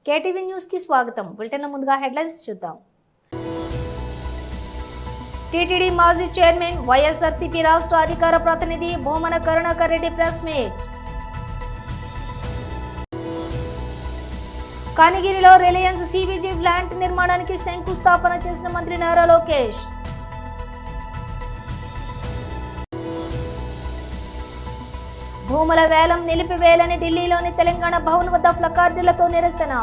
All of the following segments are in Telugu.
కేటీవీ న్యూస్ కి స్వాగతం. బులెటిన్ ముందుగా హెడ్లైన్స్ చూద్దాం. టీటీడీ మాజీ చైర్మన్ వైఎస్ఆర్సీపీ రాష్ట్ర అధికార ప్రతినిధి భూమన కరుణాకర్ రెడ్డి ప్రెస్ మీట్. కనిగిరిలో రిలయన్స్ సిబిజీ ప్లాంట్ నిర్మాణానికి శంకుస్థాపన చేసిన మంత్రి నారా లోకేష్. భూముల వేలం నిలిపివేయాలని ఢిల్లీలోని తెలంగాణ భవన్ వద్ద ప్లకార్డులతో నిరసన.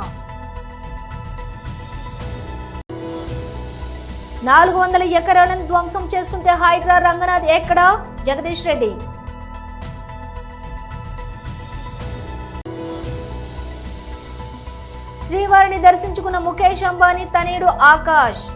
400 ఎకరాలను ధ్వంసం చేస్తుంటే హైడ్రా రంగనాథ్ ఎక్కడా? జగదీష్ రెడ్డి. శ్రీవారిని దర్శించుకున్న ముఖేష్ అంబానీ తనయుడు ఆకాష్.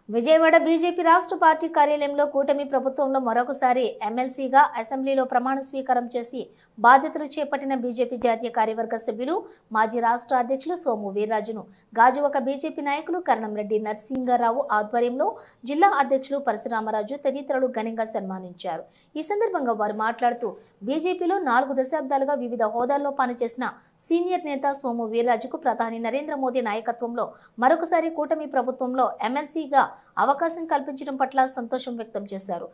విజయవాడ బీజేపీ రాష్ట్ర పార్టీ కార్యాలయంలో కూటమి ప్రభుత్వంలో మరొకసారి ఎమ్మెల్సీగా అసెంబ్లీలో ప్రమాణ స్వీకారం చేసి బాధ్యతలు చేపట్టిన బీజేపీ జాతీయ కార్యవర్గ సభ్యులు మాజీ రాష్ట్ర అధ్యక్షులు సోము వీర్రాజును గాజువాక బీజేపీ నాయకులు కరణంరెడ్డి నరసింగారావు ఆధ్వర్యంలో జిల్లా అధ్యక్షులు పరశురామరాజు తదితరులు ఘనంగా సన్మానించారు. ఈ సందర్భంగా వారు మాట్లాడుతూ బీజేపీలో 4 దశాబ్దాలుగా వివిధ హోదాల్లో పనిచేసిన సీనియర్ నేత సోము వీర్రాజుకు ప్రధాని నరేంద్ర మోదీ నాయకత్వంలో మరొకసారి కూటమి ప్రభుత్వంలో ఎమ్మెల్సీగా అవకాశం కల్పించడం పట్ల సంతోషం వ్యక్తం చేశారు.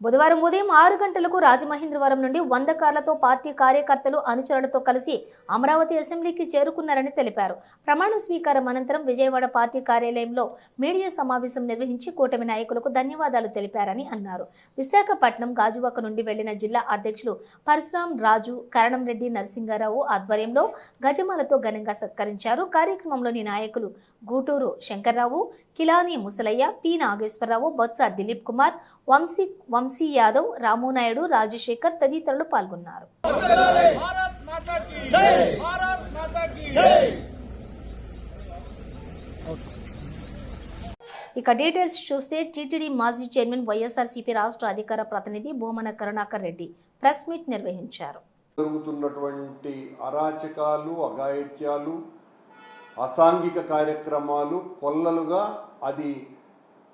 బుధవారం ఉదయం 6 గంటలకు రాజమహేంద్రవరం నుండి 100 కార్లతో పార్టీ కార్యకర్తలు అనుచరులతో కలిసి అమరావతి అసెంబ్లీకి చేరుకున్నారని తెలిపారు. ప్రమాణ స్వీకారం అనంతరం విజయవాడ పార్టీ కార్యాలయంలో మీడియా సమావేశం నిర్వహించి కూటమి నాయకులకు ధన్యవాదాలు తెలిపారని అన్నారు. విశాఖపట్నం గాజువాక నుండి వెళ్లిన జిల్లా అధ్యక్షులు పరశురాం రాజు కరణంరెడ్డి నరసింగారావు ఆధ్వర్యంలో గజమాలతో ఘనంగా సత్కరించారు. కార్యక్రమంలోని నాయకులు గూటూరు శంకర్రావు, కిలాని ముసలయ్య, పి నాగేశ్వరరావు, బొత్స దిలీప్ కుమార్, వంశీ యాదవ్, రామునాయుడు, రాజశేఖర్ తదితరులు పాల్గొన్నారు. ఇక డీటెయిల్స్ చూస్తే టీటీడీ మాజీ చైర్మన్ వైఎస్ఆర్సీపీ రాష్ట్ర అధికార ప్రతినిధి భూమన కరుణాకర్ రెడ్డి ప్రెస్ మీట్ నిర్వహించారు. జరుగుతున్నటువంటి అరాచకాలు, అఘాయిత్యాలు, అసాంఘిక కార్యక్రమాలు కొల్లలుగా అది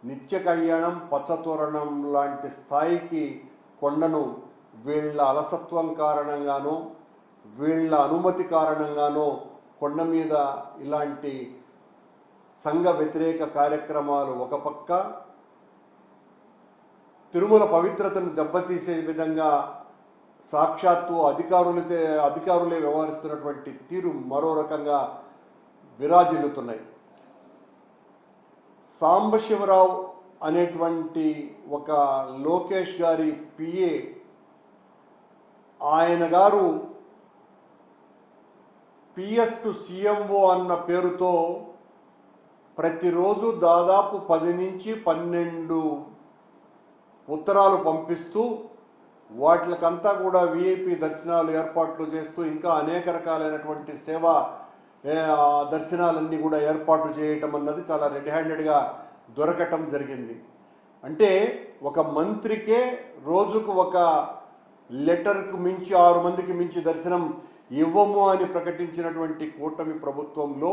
నిత్య కళ్యాణం, పచ్చతోరణం లాంటి స్థాయికి కొండను వీళ్ళ అలసత్వం కారణంగానో వీళ్ళ అనుమతి కారణంగానో కొండ మీద ఇలాంటి సంఘ వ్యతిరేక కార్యక్రమాలు ఒక పక్క, తిరుమల పవిత్రతను దెబ్బతీసే విధంగా సాక్షాత్తు అధికారులే వ్యవహరిస్తున్నటువంటి తీరు మరో రకంగా విరాజిల్లుతున్నాయి. సాంబశివరావు అనేటువంటి ఒక లోకేష్ గారి పిఏ, ఆయన గారు పిఎస్ టు సిఎంఓ అన్న పేరుతో ప్రతిరోజు దాదాపు 10 నుంచి 12 ఉత్తరాలు పంపిస్తూ వాటికంతా కూడా విఐపి దర్శనాలు ఏర్పాట్లు చేస్తూ ఇంకా అనేక రకాలైనటువంటి సేవా దర్శనాలన్నీ కూడా ఏర్పాటు చేయటం అన్నది చాలా రెడ్ హ్యాండెడ్గా దొరకటం జరిగింది. అంటే ఒక మంత్రికే రోజుకు ఒక లెటర్కు మించి 6 మందికి మించి దర్శనం ఇవ్వము అని ప్రకటించినటువంటి కూటమి ప్రభుత్వంలో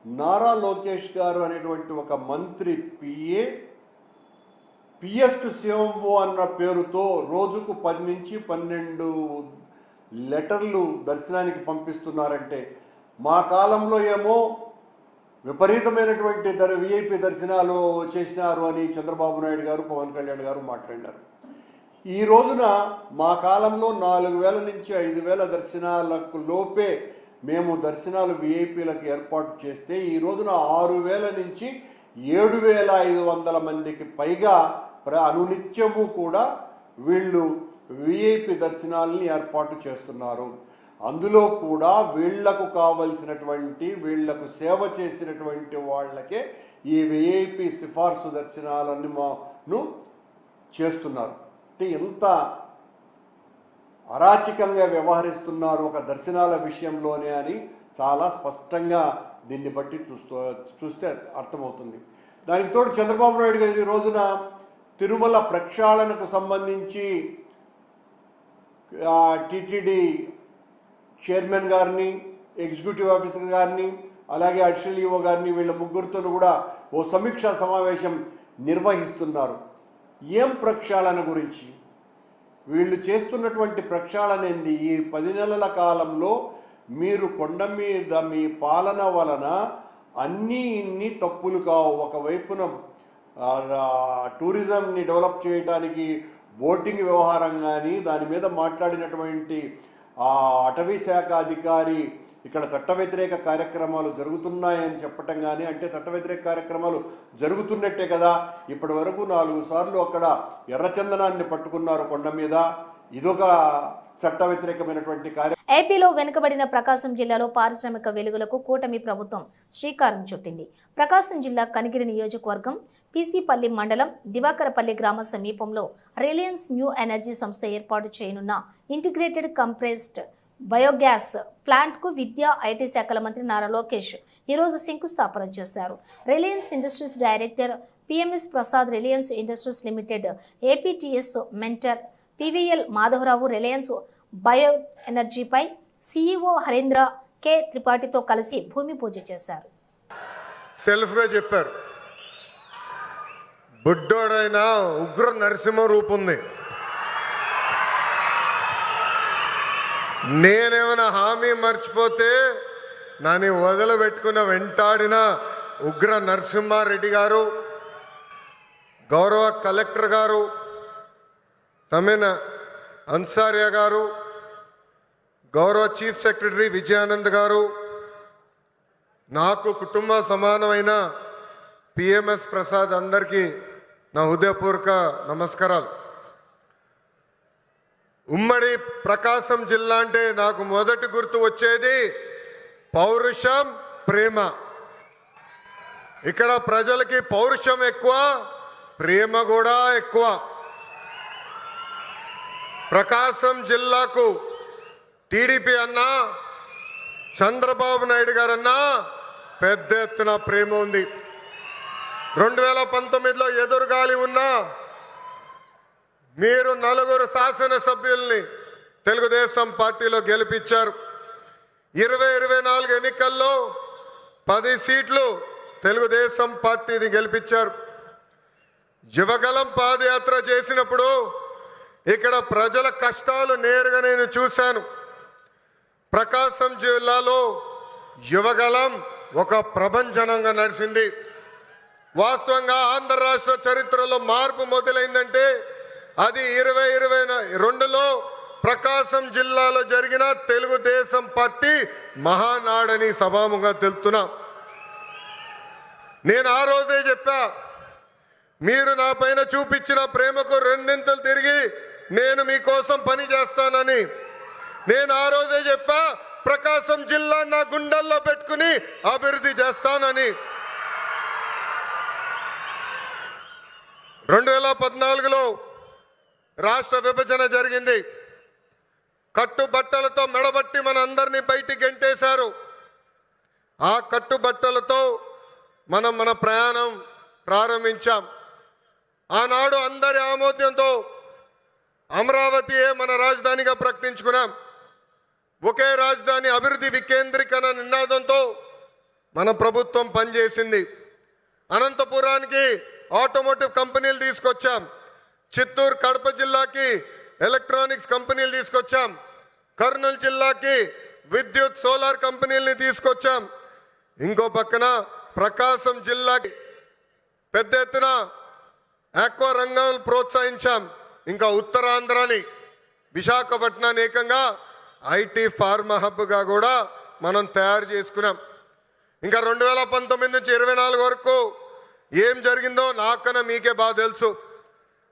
నారా లోకేష్ గారు అనేటువంటి ఒక మంత్రి పిఎస్ టు సిఎంఓ అన్న పేరుతో రోజుకు 10 నుంచి 12 లెటర్లు దర్శనానికి పంపిస్తున్నారంటే, మా కాలంలో ఏమో విపరీతమైనటువంటి విఐపి దర్శనాలు చేసినారు అని చంద్రబాబు నాయుడు గారు, పవన్ కళ్యాణ్ గారు మాట్లాడినారు. ఈ రోజున మా కాలంలో 4000 నుంచి 5000 దర్శనాలకు లోపే మేము దర్శనాలు విఐపీలకు ఏర్పాటు చేస్తే ఈ రోజున 6000 నుంచి 7500 మందికి పైగా అనునిత్యము కూడా వీళ్ళు విఐపి దర్శనాలని ఏర్పాటు చేస్తున్నారు. అందులో కూడా వీళ్లకు కావలసినటువంటి, వీళ్లకు సేవ చేసినటువంటి వాళ్ళకే ఈ విఐపి సిఫార్సు దర్శనాలను చేస్తున్నారు. అంటే ఎంత అరాచకంగా వ్యవహరిస్తున్నారు ఒక దర్శనాల విషయంలోనే అని చాలా స్పష్టంగా దీన్ని బట్టి చూస్తే అర్థమవుతుంది. దానికి తోడు చంద్రబాబు నాయుడు గారు ఈ రోజున తిరుమల ప్రక్షాళనకు సంబంధించి టీటీడీ చైర్మన్ గారిని, ఎగ్జిక్యూటివ్ ఆఫీసర్ గారిని, అలాగే అడిషనల్ ఈఓ గారిని, వీళ్ళ ముగ్గురితో కూడా ఓ సమీక్షా సమావేశం నిర్వహిస్తున్నారు. ఏం ప్రక్షాళన గురించి? వీళ్ళు చేస్తున్నటువంటి ప్రక్షాళన ఏంది? ఈ 10 నెలల కాలంలో మీరు కొండ మీద మీ పాలన వలన ఇన్ని తప్పులు కావు. ఒకవైపున టూరిజంని డెవలప్ చేయడానికి బోటింగ్ వ్యవహారం కానీ, దాని మీద మాట్లాడినటువంటి అటవీ శాఖ అధికారి ఇక్కడ చట్ట వ్యతిరేక కార్యక్రమాలు జరుగుతున్నాయని చెప్పటం కానీ, అంటే చట్ట వ్యతిరేక కార్యక్రమాలు జరుగుతున్నట్టే కదా. ఇప్పటి వరకు 4 సార్లు అక్కడ ఎర్రచందనాన్ని పట్టుకున్నారు కొండ మీద. ఇదొక చట్ట వ్యతిరేకమైనటువంటి కార్యం. ఏపీలో వెనుకబడిన ప్రకాశం జిల్లాలో పారిశ్రామిక వెలుగులకు కూటమి ప్రభుత్వం శ్రీకారం చుట్టింది. ప్రకాశం జిల్లా కనిగిరి నియోజకవర్గం పీసీపల్లి మండలం దివాకరపల్లి గ్రామ సమీపంలో రిలయన్స్ న్యూ ఎనర్జీ సంస్థ ఏర్పాటు చేయనున్న ఇంటిగ్రేటెడ్ కంప్రెస్డ్ బయోగ్యాస్ ప్లాంట్కు విద్యా ఐటీ శాఖల మంత్రి నారా లోకేష్ ఈరోజు శంకుస్థాపన చేశారు. Reliance Industries director PMS Prasad, Reliance Industries Limited APTS mentor PVL Madhava Rao, Reliance bio ఎనర్జీపై సిఇఓ హరీంద్ర కె త్రిపాఠితో కలిసి భూమి పూజ చేశారు. సెల్ఫ్గా చెప్పారు, బుడ్డోడైన ఉగ్ర నరసింహ రూపుంది. నేనేమైనా హామీ మర్చిపోతే నన్ను వదిలిపెట్టుకున్న వెంటాడిన ఉగ్ర నరసింహారెడ్డి గారు, గౌరవ కలెక్టర్ గారు తమిన అన్సారియా గారు, గౌరవ చీఫ్ సెక్రటరీ విజయానంద్ గారు, నాకు కుటుంబ సమానమైన పిఎంఎస్ ప్రసాద్, అందరికీ నా హృదయపూర్వక నమస్కారాలు. ఉమ్మడి ప్రకాశం జిల్లా అంటే నాకు మొదటి గుర్తు వచ్చేది పౌరుషం, ప్రేమ. ఇక్కడ ప్రజలకి పౌరుషం ఎక్కువ, ప్రేమ కూడా ఎక్కువ. ప్రకాశం జిల్లాకు టీడీపీ అన్నా, చంద్రబాబు నాయుడు గారన్నా పెద్ద ఎత్తున ప్రేమ ఉంది. 2019లో ఎదురుగాలి ఉన్నా మీరు 4 శాసనసభ్యుల్ని తెలుగుదేశం పార్టీలో గెలిపించారు. 2024 ఎన్నికల్లో 10 సీట్లు తెలుగుదేశం పార్టీని గెలిపించారు. యువగలం పాదయాత్ర చేసినప్పుడు ఇక్కడ ప్రజల కష్టాలు నేరుగా నేను చూశాను. ప్రకాశం జిల్లాలో యువగలం ఒక ప్రభంజనంగా నడిచింది. వాస్తవంగా ఆంధ్ర రాష్ట్ర చరిత్రలో మార్పు మొదలైందంటే అది 2022లో ప్రకాశం జిల్లాలో జరిగిన తెలుగుదేశం పార్టీ మహానాడని సభాముగా తెలుపుతున్నా. నేను ఆ రోజే చెప్పా, మీరు నా పైన చూపించిన ప్రేమకు 2 తిరిగి నేను మీకోసం పని చేస్తానని. నేను ఆ రోజే చెప్పా, ప్రకాశం జిల్లా నా గుండెల్లో పెట్టుకుని అభివృద్ధి చేస్తానని. 2014లో రాష్ట్ర విభజన జరిగింది. కట్టుబట్టలతో మెడబట్టి మన అందరినీ బయటికి గెంటేశారు. ఆ కట్టుబట్టలతో మన ప్రయాణం ప్రారంభించాం. ఆనాడు అందరి ఆమోద్యంతో అమరావతియే మన రాజధానిగా ప్రకటించుకున్నాం. ఒకే రాజధాని, అభివృద్ధి వికేంద్రీకరణ నినాదంతో మన ప్రభుత్వం పనిచేసింది. అనంతపురానికి ఆటోమోటివ్ కంపెనీలు తీసుకొచ్చాం. చిత్తూరు, కడప జిల్లాకి ఎలక్ట్రానిక్స్ కంపెనీలు తీసుకొచ్చాం. కర్నూలు జిల్లాకి విద్యుత్, సోలార్ కంపెనీలని తీసుకొచ్చాం. ఇంకో పక్కన ప్రకాశం జిల్లాకి పెద్ద ఎత్తున ఆక్వా రంగాలను ప్రోత్సహించాం. ఇంకా ఉత్తరాంధ్రని, విశాఖపట్నాన్ని ఏకంగా ఐటీ ఫార్మా హబ్గా కూడా మనం తయారు చేసుకున్నాం. ఇంకా 2019 నుంచి 24 వరకు ఏం జరిగిందో నాకన్నా మీకే బాగా తెలుసు.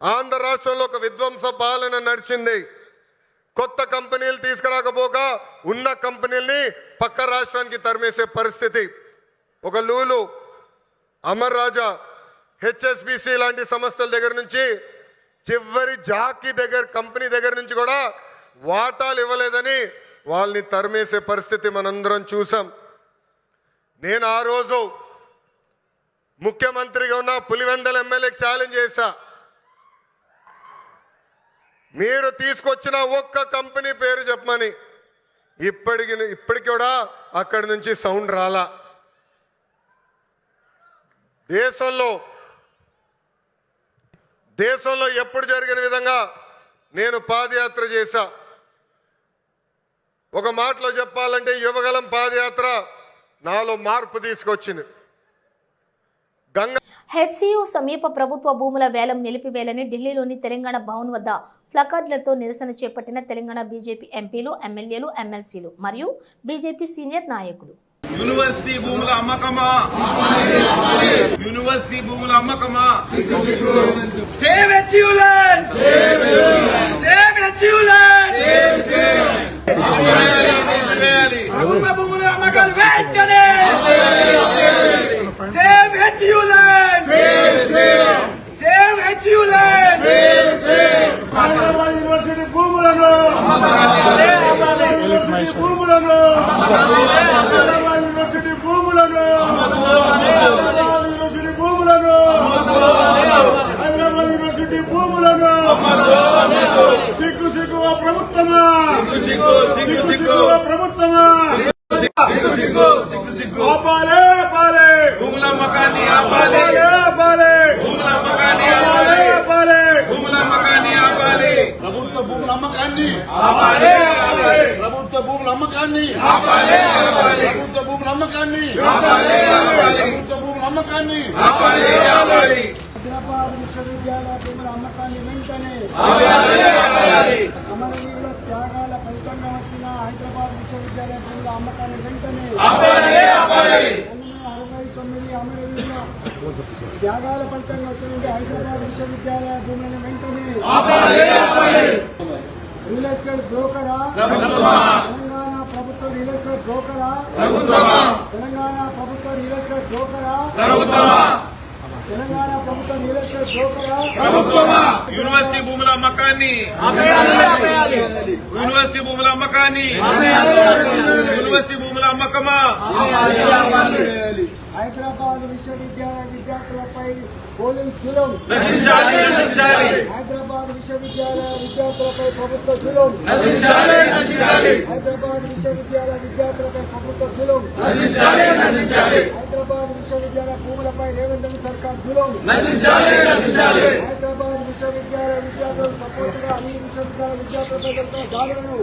ఆంధ్ర రాష్ట్రంలో ఒక విధ్వంస పాలన నడిచింది. కొత్త కంపెనీలు తీసుకురాకపోగా ఉన్న కంపెనీల్ని పక్క రాష్ట్రానికి తరిమేసే పరిస్థితి. ఒక లూలు, అమర్ రాజా, హెచ్ఎస్బిసి లాంటి సంస్థల దగ్గర నుంచి చివరి జాకీ కంపెనీ దగ్గర నుంచి కూడా వాటాలు ఇవ్వలేదని వాళ్ళని తరిమేసే పరిస్థితి మనందరం చూసాం. నేను ఆ రోజు ముఖ్యమంత్రిగా ఉన్న పులివెందల ఎమ్మెల్యేకి ఛాలెంజ్ చేశా, మీరు తీసుకొచ్చిన ఒక్క కంపెనీ పేరు చెప్పమని. ఇప్పటికి కూడా అక్కడి నుంచి సౌండ్ రాలా. దేశంలో ఎప్పుడు జరిగిన విధంగా నేను పాదయాత్ర చేశా. ఒక మాటలో చెప్పాలంటే యువగలం పాదయాత్ర నాలో మార్పు తీసుకొచ్చింది. హెచ్సియు సమీప ప్రభుత్వ భూముల వేలం నిలిపివేయాలని ఢిల్లీలోని తెలంగాణ భవన్ వద్ద ప్లకార్డులతో నిరసన చేపట్టిన తెలంగాణ బీజేపీ ఎంపీలు, ఎమ్మెల్యేలు, ఎమ్మెల్సీలు మరియు బీజేపీ సీనియర్ నాయకులు. యూనివర్సిటీ భూముల అమ్మకమా, యూనివర్సిటీ భూముల అమ్మకమా, సేవ్ హెచ్యులెండ్, సేవ్ హెచ్యులెండ్, ప్రభుత్వ భూముల అమ్మకాలు వెంటనే, సేవ్ హెచ్యులెండ్, సేవ్ హెచ్యులెండ్, హైదరాబాద్ యూనివర్సిటీ భూములను, హైదరాబాద్ యూనివర్సిటీ భూములను, హైదరాబాద్ యూనివర్సిటీ భూములను, హైదరాబాద్ యూనివర్సిటీ భూములను, హైదరాబాద్ యూనివర్సిటీ భూములను, సిగ్గు సిగ్గుగా ప్రభుత్వమా, సిగ్గు సిగ్గుగా ప్రభుత్వమా, ఆపాలే ఆపాలే భూముల అమ్మకాన్ని ఆపాలి, ఆపాలే భూముల అమ్మకాన్ని ఆపాలే ఆపాలే భూముల అమ్మకాన్ని ఆపాలి, ప్రభుత్వ భూముల అమ్మకాన్ని ఆపాలి, ఆపాలి, ప్రభుత్వ భూముల అమ్మకాన్ని ఆపాలి, ఆపాలి, ప్రభుత్వ భూముల అమ్మకాన్ని ఆపాలి, ఆపాలి, ప్రభుత్వ భూముల అమ్మకాన్ని ఆపాలి, ఆపాలి, హైదరాబాద్ విశ్వవిద్యాలయ భూముల అమ్మకాన్ని వెంటనే ఆపాలి, అమరవీరుల త్యాగాల ఫలితంగా వచ్చిన హైదరాబాద్ విశ్వవిద్యాలయ భూముల అమ్మకాన్ని వెంటనే ఆపాలి, ఆపాలి, 69 అమరవీరుల త్యాగాల ఫలితంగా వచ్చిన హైదరాబాద్ విశ్వవిద్యాలయ భూములను వెంటనే ఆపాలి, ఆపాలి, రియల్ ఎస్టేట్ బ్రోకరా, తెలంగాణ ప్రభుత్వ రియల్ ఎస్టేట్ బ్రోకరా, తెలంగాణ ప్రభుత్వ రియల్ ఎస్టేట్ బ్రోకరా, తెలంగాణ ప్రభుత్వ రియల్ ఎస్టేట్ బ్రోకరా, యూనివర్సిటీ భూముల అమ్మకాన్ని, యూనివర్సిటీ భూముల అమ్మకాన్ని, యూనివర్సిటీ భూముల అమ్మకమా, హైదరాబాద్ విశ్వవిద్యాలయ విద్యార్థులపై పోలీస్ జులుం, నశించాలి, నశించాలి, హైదరాబాద్ విశ్వవిద్యాలయ విద్యార్థులపై ప్రభుత్వ జులుం, నశించాలి, నశించాలి, హైదరాబాద్ విశ్వవిద్యాలయ విద్యార్థులపై ప్రభుత్వ జులుం, నశించాలి, నశించాలి, హైదరాబాద్ విశ్వవిద్యాలయ భూములపై రేవంత్ రెడ్డి సర్కార్ జులుం, నశించాలి, నశించాలి, హైదరాబాద్ విశ్వవిద్యాలయ విద్యార్థులకు సపోర్టుగా అన్ని విశ్వవిద్యాలయ విద్యార్థులపై జరుగుతున్న దాడులను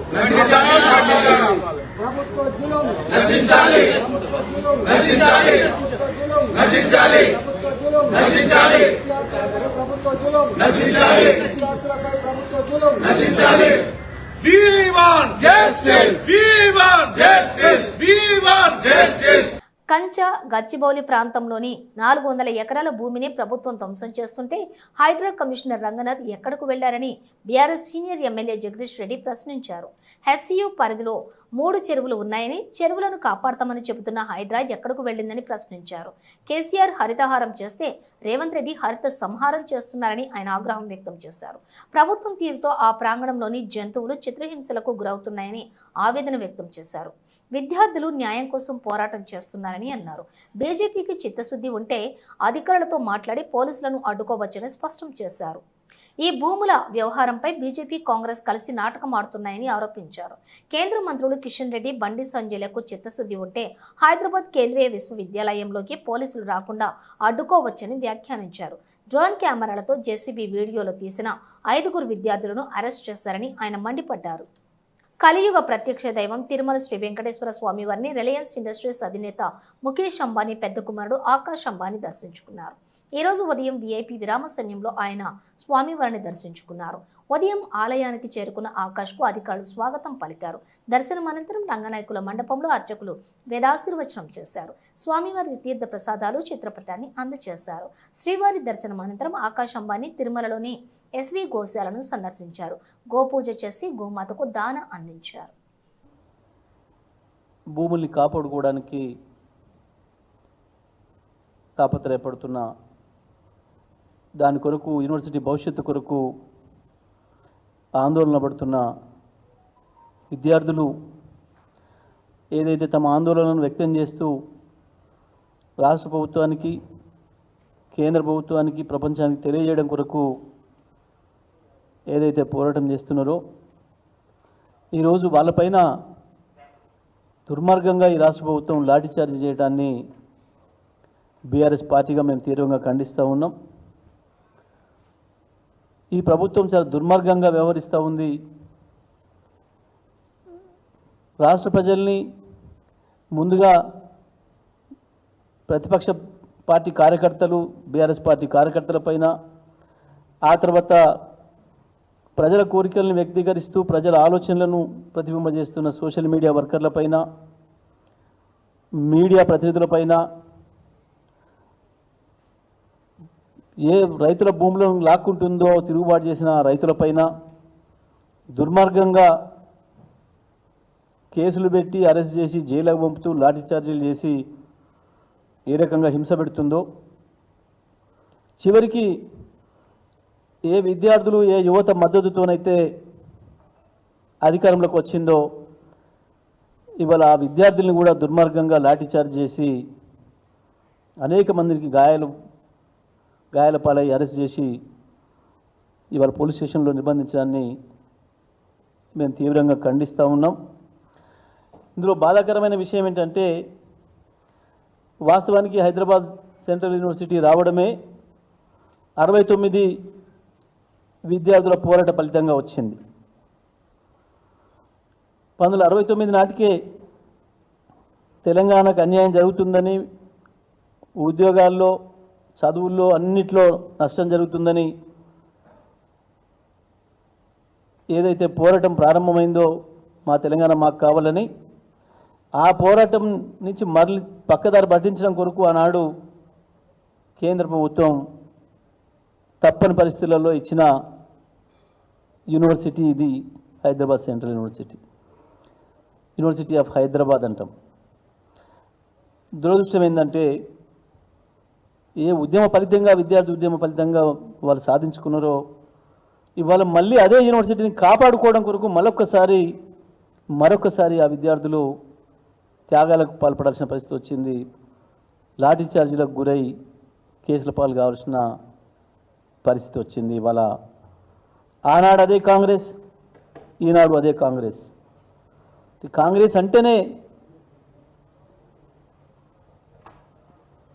ప్రభుత్వ జులుం, నశించాలి, ప్రభుత్వ జులుం, నశించాలి, ప్రభుత్వ జులుం, నశించాలి, ప్రభుత్వ జులుం, నశించాలి, విద్యార్థులపై ప్రభుత్వ జులుం, నశించాలి, విద్యార్థులపై ప్రభుత్వ జులుం, నశించాలి. We want justice. We want justice. We want justice. కంచ గచ్చిబౌలి ప్రాంతంలోని 400 ఎకరాల భూమిని ప్రభుత్వం ధ్వంసం చేస్తుంటే హైడ్రా కమిషనర్ రంగనాథ్ ఎక్కడకు వెళ్లారని BRS senior MLA Jagadish Reddy ప్రశ్నించారు. హెచ్సియు పరిధిలో 3 చెరువులు ఉన్నాయని, చెరువులను కాపాడతామని చెబుతున్న హైడ్రా ఎక్కడకు వెళ్లిందని ప్రశ్నించారు. కేసీఆర్ హరితహారం చేస్తే రేవంత్ రెడ్డి హరిత సంహారం చేస్తున్నారని ఆయన ఆగ్రహం వ్యక్తం చేశారు. ప్రభుత్వం తీరుతో ఆ ప్రాంగణంలోని జంతువులు చిత్రహింసలకు గురవుతున్నాయని ఆవేదన వ్యక్తం చేశారు. విద్యార్థులు న్యాయం కోసం పోరాటం చేస్తున్నారని అన్నారు. బీజేపీకి చిత్తశుద్ధి ఉంటే అధికారులతో మాట్లాడి పోలీసులను అడ్డుకోవచ్చని స్పష్టం చేశారు. ఈ భూముల వ్యవహారంపై బీజేపీ, కాంగ్రెస్ కలిసి నాటకం ఆడుతున్నాయని ఆరోపించారు. కేంద్ర మంత్రులు కిషన్ రెడ్డి, బండి సంజయ్లకు చిత్తశుద్ధి ఉంటే హైదరాబాద్ కేంద్రీయ విశ్వవిద్యాలయంలోకి పోలీసులు రాకుండా అడ్డుకోవచ్చని వ్యాఖ్యానించారు. డ్రోన్ కెమెరాలతో జేసీబీ వీడియోలో తీసిన 5 విద్యార్థులను అరెస్ట్ చేశారని ఆయన మండిపడ్డారు. కలియుగ ప్రత్యక్ష దైవం తిరుమల శ్రీ వెంకటేశ్వర స్వామి వారిని రిలయన్స్ ఇండస్ట్రీస్ అధినేత ముఖేష్ అంబానీ పెద్ద కుమారుడు ఆకాష్ అంబానీ దర్శించుకున్నారు. ఈ రోజు ఉదయం వీఐపీ విరామ సమయంలో ఆయన స్వామివారిని దర్శించుకున్నారు. ఉదయం ఆలయానికి చేరుకున్న ఆకాష్కు అధికారులు స్వాగతం పలికారు. దర్శనం అనంతరం రంగనాయకుల మండపంలో అర్చకులు వేదాశీర్వచనం చేశారు. స్వామివారి తీర్థ ప్రసాదాలు, చిత్రపటాన్ని అందజేశారు. శ్రీవారి దర్శనం అనంతరం ఆకాష్ అంబానీ తిరుమలలోని ఎస్వి గోశాలను సందర్శించారు. గోపూజ చేసి గోమాతకు దాన అందించారు. భూముల్ని కాపాడుకోవడానికి తాపత్రయపడుతున్న దాని కొరకు, యూనివర్సిటీ భవిష్యత్తు కొరకు ఆందోళన పడుతున్న విద్యార్థులు ఏదైతే తమ ఆందోళనను వ్యక్తం చేస్తూ రాష్ట్ర ప్రభుత్వానికి, కేంద్ర ప్రభుత్వానికి, ప్రపంచానికి తెలియజేయడం కొరకు ఏదైతే పోరాటం చేస్తున్నారో, ఈరోజు వాళ్ళపైన దుర్మార్గంగా ఈ రాష్ట్ర ప్రభుత్వం లాఠీచార్జ్ చేయడాన్ని బీఆర్ఎస్ పార్టీగా మేము తీవ్రంగా ఖండిస్తూ ఉన్నాం. ఈ ప్రభుత్వం చాలా దుర్మార్గంగా వ్యవహరిస్తూ ఉంది. రాష్ట్ర ప్రజల్ని ముందుగా ప్రతిపక్ష పార్టీ కార్యకర్తలు, బీఆర్ఎస్ పార్టీ కార్యకర్తలపైన, ఆ తర్వాత ప్రజల కోరికలను వ్యక్తీకరిస్తూ ప్రజల ఆలోచనలను ప్రతిబింబజేస్తున్న సోషల్ మీడియా వర్కర్లపైన, మీడియా ప్రతినిధులపైన, ఏ రైతుల భూములను లాక్కుంటుందో తిరుగుబాటు చేసిన రైతులపైన దుర్మార్గంగా కేసులు పెట్టి అరెస్ట్ చేసి జైలుకు పంపుతూ లాఠీ చార్జీలు చేసి ఏ రకంగా హింస పెడుతుందో, చివరికి ఏ విద్యార్థులు, ఏ యువత మద్దతుతోనైతే అధికారంలోకి వచ్చిందో ఇవాళ ఆ విద్యార్థుల్ని కూడా దుర్మార్గంగా లాఠీ చార్జ్ చేసి అనేక మందికి గాయాల పాలై అరెస్ట్ చేసి ఇవాళ పోలీస్ స్టేషన్లో నిర్బంధించడాన్ని మేము తీవ్రంగా ఖండిస్తూ ఉన్నాం. ఇందులో బాధాకరమైన విషయం ఏంటంటే, వాస్తవానికి హైదరాబాద్ సెంట్రల్ యూనివర్సిటీ రావడమే 69 విద్యార్థుల పోరాట ఫలితంగా వచ్చింది. 1969 నాటికే తెలంగాణకు అన్యాయం జరుగుతుందని, ఉద్యోగాల్లో, చదువుల్లో అన్నిట్లో నష్టం జరుగుతుందని ఏదైతే పోరాటం ప్రారంభమైందో మా తెలంగాణ మాకు కావాలని, ఆ పోరాటం నుంచి మరలి పక్కదారి పట్టించడం కొరకు ఆనాడు కేంద్ర ప్రభుత్వం తప్పని పరిస్థితులలో ఇచ్చిన యూనివర్సిటీ ఇది Hyderabad central university of Hyderabad అంటాం. దురదృష్టం ఏంటంటే, ఏ ఉద్యమ ఫలితంగా, విద్యార్థి ఉద్యమ ఫలితంగా వాళ్ళు సాధించుకున్నారో ఇవాళ మళ్ళీ అదే యూనివర్సిటీని కాపాడుకోవడం కొరకు మరొకసారి ఆ విద్యార్థులు త్యాగాలకు పాల్పడాల్సిన పరిస్థితి వచ్చింది. లాఠీ చార్జీలకు గురై కేసుల పాలు కావాల్సిన పరిస్థితి వచ్చింది. ఇవాళ ఆనాడు అదే కాంగ్రెస్, ఈనాడు అదే కాంగ్రెస్. కాంగ్రెస్ అంటేనే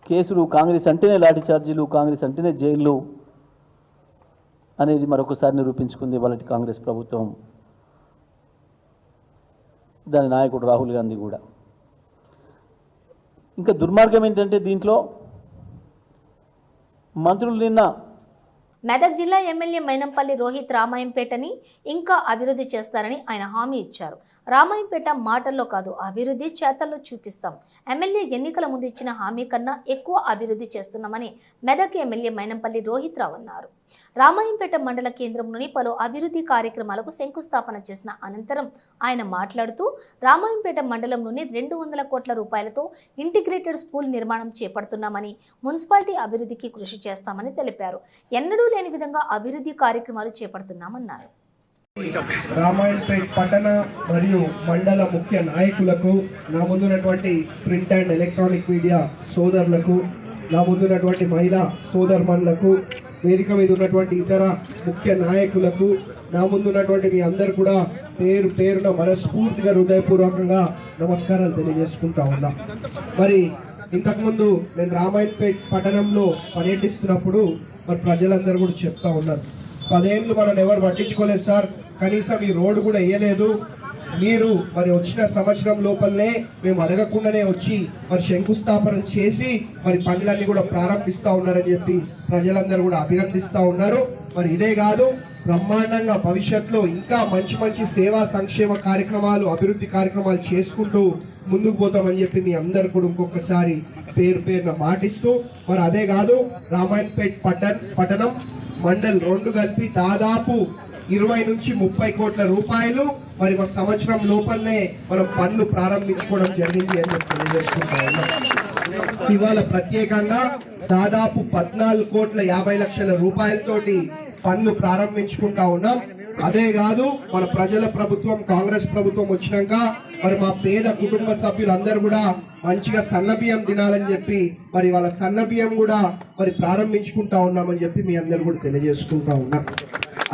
కేసులు, కాంగ్రెస్ అంటేనే లాఠీ చార్జీలు, కాంగ్రెస్ అంటేనే జైళ్ళు అనేది మరొకసారి నిరూపించుకుంది వాళ్ళ కాంగ్రెస్ ప్రభుత్వం, దాని నాయకుడు రాహుల్ గాంధీ కూడా. ఇంకా దుర్మార్గం ఏంటంటే, దీంట్లో మంత్రులు నిన్న మెదక్ జిల్లా ఎమ్మెల్యే మైనంపల్లి రోహిత్ రామాయంపేటని ఇంకా అభివృద్ధి చేస్తారని ఆయన హామీ ఇచ్చారు. రామాయంపేట మాటల్లో కాదు, అభివృద్ధి చేతల్లో చూపిస్తాం. ఎమ్మెల్యే ఎన్నికల ముందు ఇచ్చిన హామీ కన్నా ఎక్కువ అభివృద్ధి చేస్తున్నామని మెదక్ ఎమ్మెల్యే మైనంపల్లి రోహిత్ రావు అన్నారు. రామాయంపేట మండల కేంద్రంలోని పలు అభివృద్ధి కార్యక్రమాలకు శంకుస్థాపన చేసిన అనంతరం ఆయన మాట్లాడుతూ, రామాయంపేట మండలంలోని 200 కోట్ల రూపాయలతో ఇంటిగ్రేటెడ్ స్కూల్ నిర్మాణం చేపడుతున్నామని, మున్సిపాలిటీ అభివృద్ధికి కృషి చేస్తామని తెలిపారు. ఎన్నడూ లేని విధంగా అభివృద్ధి కార్యక్రమాలు చేపడుతున్నామన్నారు. రామాయణపేట్ పట్టణ మరియు మండల ముఖ్య నాయకులకు, నా ముందున్నటువంటి ప్రింట్ అండ్ ఎలక్ట్రానిక్ మీడియా సోదరులకు, నా ముందున్నటువంటి మహిళా సోదరుమణులకు, వేదిక మీద ఉన్నటువంటి ఇతర ముఖ్య నాయకులకు, నా ముందున్నటువంటి మీ అందరు కూడా పేరు పేరున మనస్ఫూర్తిగా హృదయపూర్వకంగా నమస్కారాలు తెలియజేసుకుంటా ఉన్నా. మరి ఇంతకుముందు నేను రామాయణపేట్ పట్టణంలో పర్యటిస్తున్నప్పుడు మరి ప్రజలందరూ కూడా చెప్తా ఉన్నారు, 10 ఏళ్ళు మనల్ని ఎవరు పట్టించుకోలేదు సార్, కనీసం ఈ రోడ్డు కూడా వేయలేదు, మీరు మరి వచ్చిన సంవత్సరం లోపలనే మేము అడగకుండానే వచ్చి మరి శంకుస్థాపన చేసి మరి పనులన్నీ కూడా ప్రారంభిస్తూ ఉన్నారని చెప్పి ప్రజలందరూ కూడా అభినందిస్తూ ఉన్నారు. మరి ఇదే కాదు, బ్రహ్మాండంగా భవిష్యత్తులో ఇంకా మంచి మంచి సేవా సంక్షేమ కార్యక్రమాలు, అభివృద్ధి కార్యక్రమాలు చేసుకుంటూ ముందుకు పోతామని చెప్పి మీ అందరు కూడా ఇంకొకసారి పేరున మాటిస్తూ, మరి అదే కాదు, రామాయణపేట్ పట్టణం మండల్ 2 కలిపి దాదాపు 20 నుంచి 30 కోట్ల రూపాయలు మరి ఒక సంవత్సరం లోపలనే మనం పనులు ప్రారంభించుకోవడం జరిగింది అని చెప్పి తెలియజేసుకుంటా ఉన్నాం. ఇవాళ ప్రత్యేకంగా దాదాపు 14,50,00,000 రూపాయలతోటి పనులు ప్రారంభించుకుంటా ఉన్నాం. అదే కాదు, మన ప్రజల ప్రభుత్వం కాంగ్రెస్ ప్రభుత్వం వచ్చినాక మరి మా పేద కుటుంబ సభ్యులందరూ కూడా మంచిగా సన్నబియ్యం తినాలని చెప్పి మరి వాళ్ళ సన్నబియ్యం కూడా మరి ప్రారంభించుకుంటా ఉన్నామని చెప్పి మీ అందరూ కూడా తెలియజేసుకుంటా ఉన్నాం.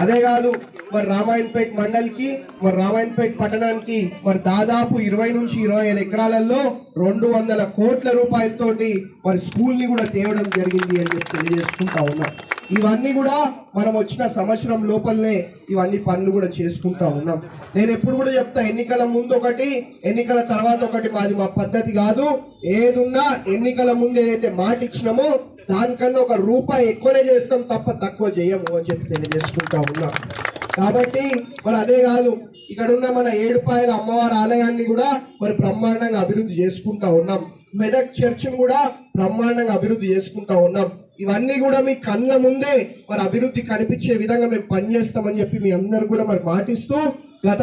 అదే కాదు మరి రామాయణపేట్ మండలికి మరి రామాయణపేట్ పట్టణానికి మరి దాదాపు 20 నుంచి 25 ఎకరాలలో 200 కోట్ల రూపాయలతోటి మరి స్కూల్ ని కూడా తేవడం జరిగింది అని చెప్పి తెలియజేసుకుంటా ఉన్నాం. ఇవన్నీ కూడా మనం వచ్చిన సంవత్సరం లోపలనే ఇవన్నీ పనులు కూడా చేసుకుంటా ఉన్నాం. నేను ఎప్పుడు కూడా చెప్తా, ఎన్నికల ముందు ఒకటి, ఎన్నికల తర్వాత ఒకటి. మాది మా పద్ధతి కాదు. ఏదున్నా ఎన్నికల ముందు ఏదైతే మాట ఇచ్చినామో దానికన్నా ₹1 ఎక్కువనే చేస్తాం తప్ప తక్కువ చేయము అని చెప్పి తెలియజేసుకుంటా ఉన్నాం. కాబట్టి మరి అదే కాదు, ఇక్కడ ఉన్న మన ఏడుపాయల అమ్మవారి ఆలయాన్ని కూడా మరి బ్రహ్మాండంగా అభివృద్ధి చేసుకుంటా ఉన్నాం. మెదక్ చర్చిని కూడా బ్రహ్మాండంగా అభివృద్ధి చేసుకుంటా ఉన్నాం. ఇవన్నీ కూడా మీ కళ్ళ ముందే మరి అభివృద్ధి కనిపించే విధంగా మేము పనిచేస్తామని చెప్పి మీ అందరు కూడా మరి మాటిస్తూ గత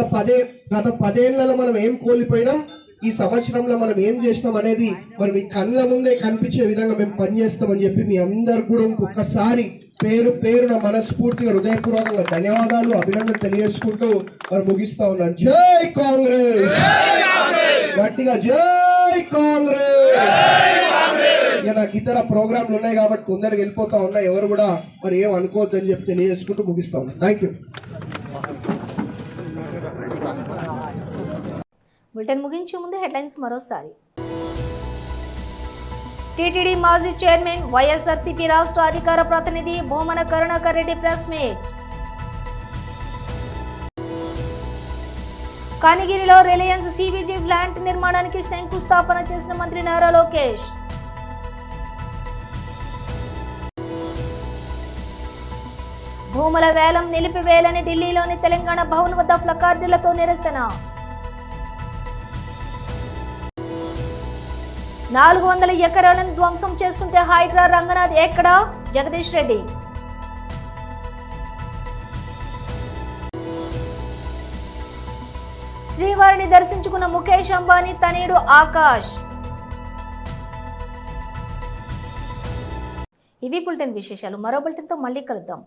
10 ఏళ్లలో మనం ఏం కోల్పోయినాం, ఈ సంవత్సరంలో మనం ఏం చేసినాం అనేది మరి మీ కళ్ళ ముందే కనిపించే విధంగా మేము పనిచేస్తామని చెప్పి మీ అందరు కూడా ఇంకొకసారి పేరున మనస్ఫూర్తిగా హృదయపూర్వకంగా ధన్యవాదాలు, అభినందనలు తెలియజేసుకుంటూ మరి ముగిస్తా ఉన్నాను. జై కాంగ్రెస్, గట్టిగా జై కాంగ్రెస్. ఇక నాకు ఇతర ప్రోగ్రాంలు ఉన్నాయి కాబట్టి తొందరగా వెళ్ళిపోతా ఉన్నా, ఎవరు కూడా మరి ఏం అనుకోవద్దు అని చెప్పి తెలియజేసుకుంటూ ముగిస్తా ఉన్నాను. Thank you. బులెటిన్ ముగించే ముందు హెడ్లైన్స్ మరోసారి. టీటీడీ మాజీ చైర్మన్ వైఎస్ఆర్సీపీ రాష్ట్ర అధికార ప్రతినిధి భూమన కరుణాకర్ రెడ్డి ప్రెస్ మీట్. కనిగిరిలో రిలయన్స్ సిబిజీ ప్లాంట్ నిర్మాణానికి శంకుస్థాపన చేసిన మంత్రి నారా లోకేష్. భూముల వేలం నిలిపివేయాలని ఢిల్లీలోని తెలంగాణ భవన్ వద్ద ప్లకార్డులతో నిరసన. 400 ఎకరాలను ధ్వంసం చేస్తుంటే హైడ్రా రంగనాథ్ ఎక్కడా? జగదీష్ రెడ్డి. శ్రీవారిని దర్శించుకున్న ముఖేష్ అంబానీ తనయుడు ఆకాష్. ఇవి బులెటిన్ విశేషాలు. మరో బులెటిన్తో మళ్ళీ కలుద్దాం.